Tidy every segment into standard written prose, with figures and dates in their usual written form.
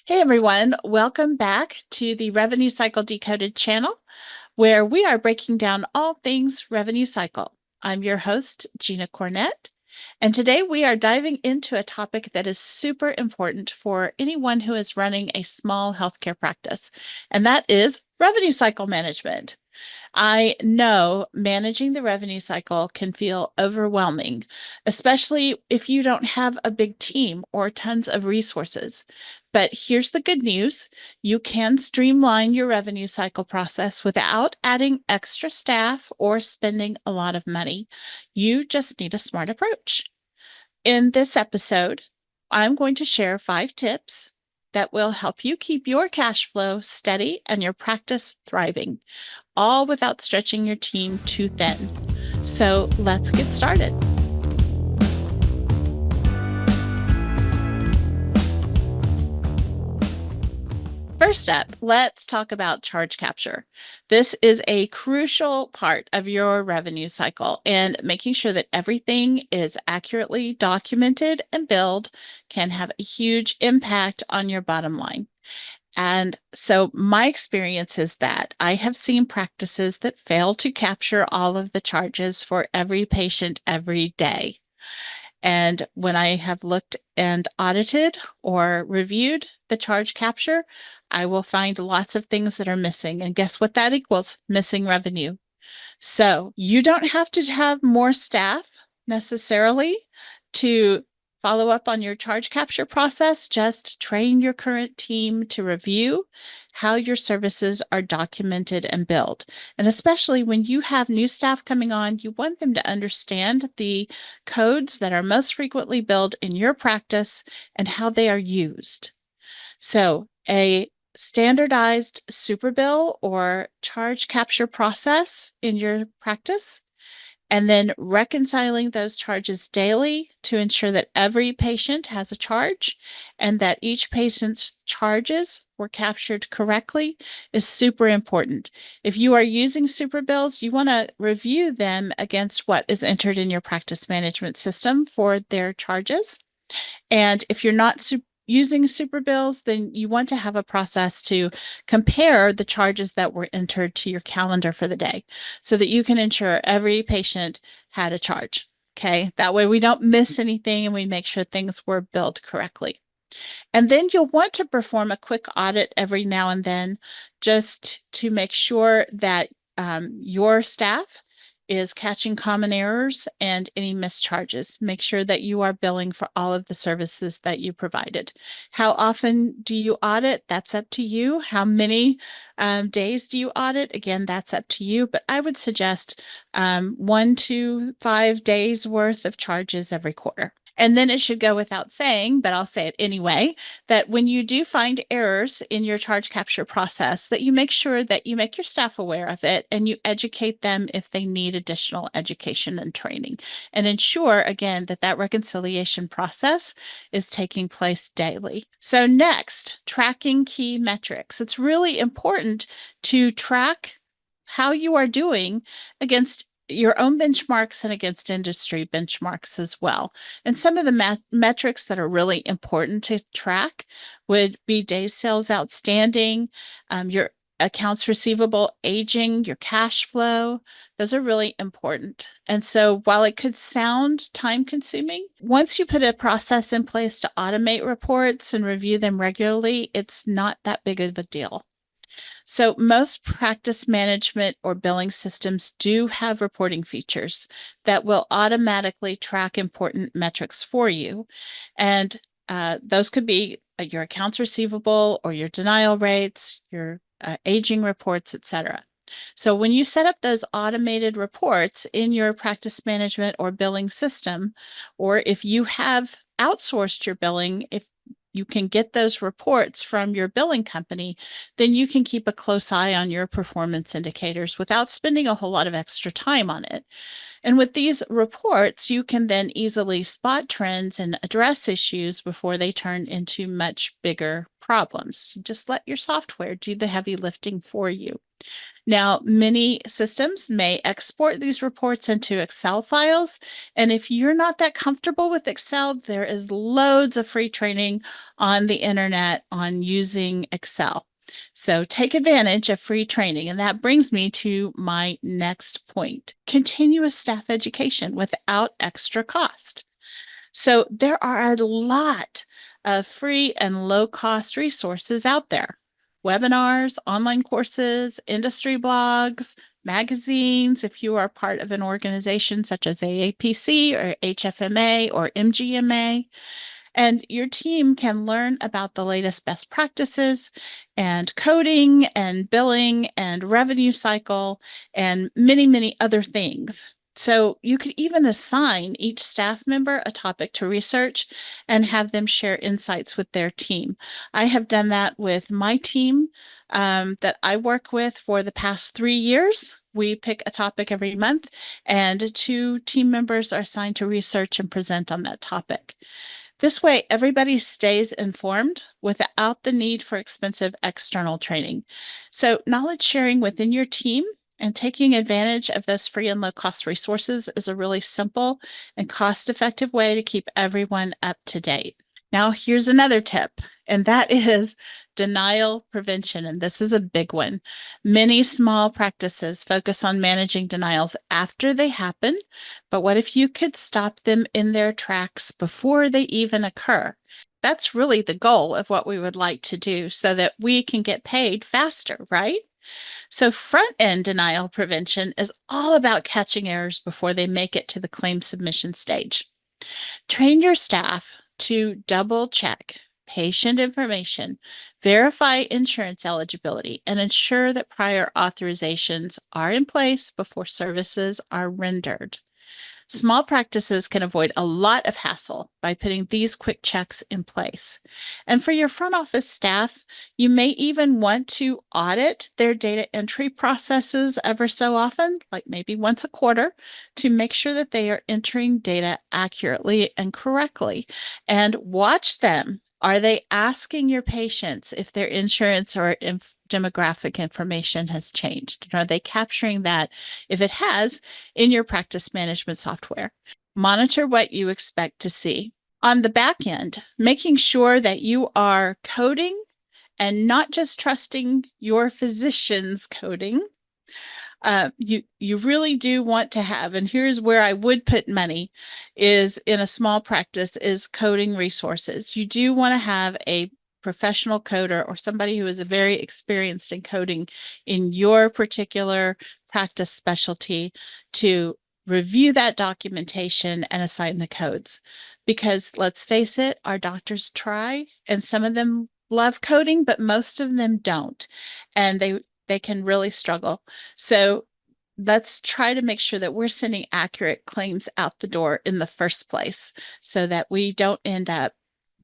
Hey everyone, welcome back to the Revenue Cycle Decoded channel, where we are breaking down all things revenue cycle. I'm your host, Gina Cornett, and today we are diving into a topic that is super important for anyone who is running a small healthcare practice, and that is revenue cycle management. I know managing the revenue cycle can feel overwhelming, especially if you don't have a big team or tons of resources. But here's the good news. You can streamline your revenue cycle process without adding extra staff or spending a lot of money. You just need a smart approach. In this episode, I'm going to share 5 tips that will help you keep your cash flow steady and your practice thriving, all without stretching your team too thin. So let's get started. First up, let's talk about charge capture. This is a crucial part of your revenue cycle, and making sure that everything is accurately documented and billed can have a huge impact on your bottom line. And so my experience is that I have seen practices that fail to capture all of the charges for every patient every day. And when I have looked and audited or reviewed the charge capture, I will find lots of things that are missing. And guess what that equals? Missing revenue. So you don't have to have more staff necessarily to follow up on your charge capture process. Just train your current team to review how your services are documented and billed. And especially when you have new staff coming on, you want them to understand the codes that are most frequently billed in your practice and how they are used. So a standardized super bill or charge capture process in your practice, and then reconciling those charges daily to ensure that every patient has a charge and that each patient's charges were captured correctly is super important. If you are using super bills, you want to review them against what is entered in your practice management system for their charges. And if you're not using super bills, then you want to have a process to compare the charges that were entered to your calendar for the day so that you can ensure every patient had a charge. Okay, that way we don't miss anything and we make sure things were billed correctly. And then you'll want to perform a quick audit every now and then just to make sure that your staff is catching common errors and any mischarges. Make sure that you are billing for all of the services that you provided. How often do you audit? That's up to you. How many days do you audit? Again, that's up to you, but I would suggest 1 to 5 days worth of charges every quarter. And then it should go without saying, but I'll say it anyway, that when you do find errors in your charge capture process, that you make sure that you make your staff aware of it and you educate them if they need additional education and training. And ensure, again, that that reconciliation process is taking place daily. So next, tracking key metrics. It's really important to track how you are doing against your own benchmarks and against industry benchmarks as well. And some of the metrics that are really important to track would be days sales outstanding, your accounts receivable aging, your cash flow. Those are really important. And so while it could sound time consuming, once you put a process in place to automate reports and review them regularly, it's not that big of a deal. So most practice management or billing systems do have reporting features that will automatically track important metrics for you. And those could be your accounts receivable or your denial rates, your aging reports, etc. So when you set up those automated reports in your practice management or billing system, or if you have outsourced your billing, if you can get those reports from your billing company, then you can keep a close eye on your performance indicators without spending a whole lot of extra time on it. And with these reports, you can then easily spot trends and address issues before they turn into much bigger problems. Just let your software do the heavy lifting for you. Now, many systems may export these reports into Excel files. And if you're not that comfortable with Excel, there is loads of free training on the internet on using Excel. So take advantage of free training. And that brings me to my next point, continuous staff education without extra cost. So there are a lot of free and low cost resources out there. Webinars, online courses, industry blogs, magazines, if you are part of an organization such as AAPC or HFMA or MGMA, and your team can learn about the latest best practices and coding and billing and revenue cycle and many, many other things. So you could even assign each staff member a topic to research and have them share insights with their team. I have done that with my team that I work with for the past 3 years. We pick a topic every month, and 2 team members are assigned to research and present on that topic. This way, everybody stays informed without the need for expensive external training. So, knowledge sharing within your team and taking advantage of those free and low cost resources is a really simple and cost effective way to keep everyone up to date. Now, here's another tip, and that is denial prevention. And this is a big one. Many small practices focus on managing denials after they happen, but what if you could stop them in their tracks before they even occur? That's really the goal of what we would like to do so that we can get paid faster, right? So, front end denial prevention is all about catching errors before they make it to the claim submission stage. Train your staff to double check patient information, verify insurance eligibility, and ensure that prior authorizations are in place before services are rendered. Small practices can avoid a lot of hassle by putting these quick checks in place. And for your front office staff, you may even want to audit their data entry processes ever so often, like maybe once a quarter, to make sure that they are entering data accurately and correctly. And watch them. Are they asking your patients if their insurance or demographic information has changed? And are they capturing that, if it has, in your practice management software? Monitor what you expect to see. On the back end, making sure that you are coding and not just trusting your physician's coding. You really do want to have, and here's where I would put money, is in a small practice, is coding resources. You do want to have a professional coder or somebody who is very experienced in coding in your particular practice specialty to review that documentation and assign the codes. Because let's face it, our doctors try, and some of them love coding, but most of them don't. And they can really struggle. So let's try to make sure that we're sending accurate claims out the door in the first place so that we don't end up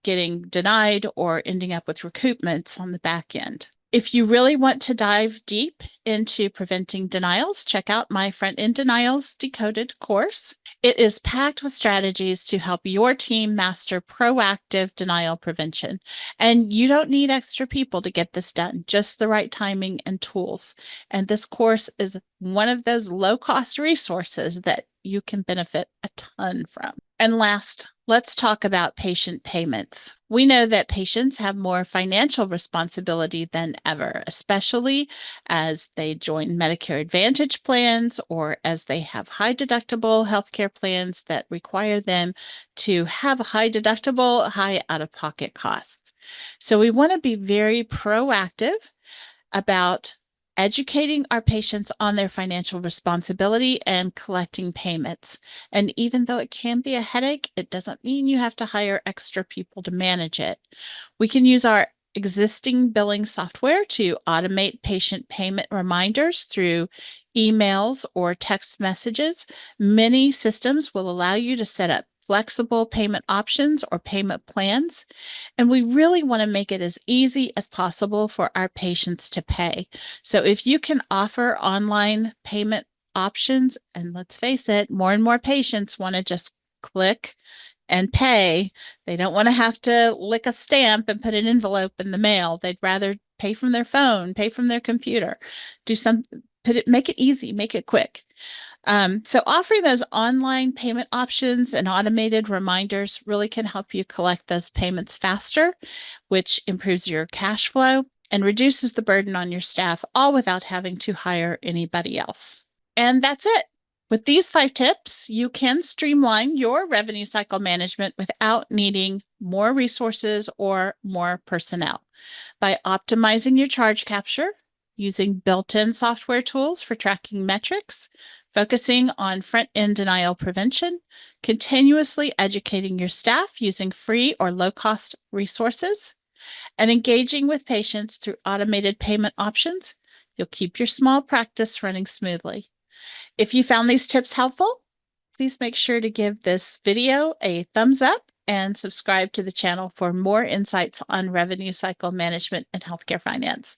getting denied or ending up with recoupments on the back end. If you really want to dive deep into preventing denials, check out my Front End Denials Decoded course. It is packed with strategies to help your team master proactive denial prevention. And you don't need extra people to get this done, just the right timing and tools. And this course is one of those low-cost resources that you can benefit a ton from. And last, let's talk about patient payments. We know that patients have more financial responsibility than ever, especially as they join Medicare Advantage plans or as they have high deductible healthcare plans that require them to have a high deductible, high out-of-pocket costs. So we want to be very proactive about educating our patients on their financial responsibility and collecting payments. And even though it can be a headache, it doesn't mean you have to hire extra people to manage it. We can use our existing billing software to automate patient payment reminders through emails or text messages. Many systems will allow you to set up flexible payment options or payment plans. And we really want to make it as easy as possible for our patients to pay. So if you can offer online payment options, and let's face it, more and more patients want to just click and pay. They don't want to have to lick a stamp and put an envelope in the mail. They'd rather pay from their phone, pay from their computer, make it easy, make it quick. So offering those online payment options and automated reminders really can help you collect those payments faster, which improves your cash flow and reduces the burden on your staff, all without having to hire anybody else. And that's it. With these 5 tips, you can streamline your revenue cycle management without needing more resources or more personnel. By optimizing your charge capture, using built-in software tools for tracking metrics, focusing on front-end denial prevention, continuously educating your staff using free or low-cost resources, and engaging with patients through automated payment options, you'll keep your small practice running smoothly. If you found these tips helpful, please make sure to give this video a thumbs up and subscribe to the channel for more insights on revenue cycle management and healthcare finance.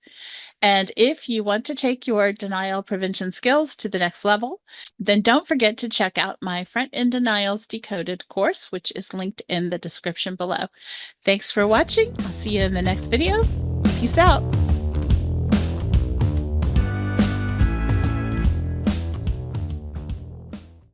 And if you want to take your denial prevention skills to the next level, then don't forget to check out my Front-End Denials Decoded course, which is linked in the description below. Thanks for watching. I'll see you in the next video. Peace out.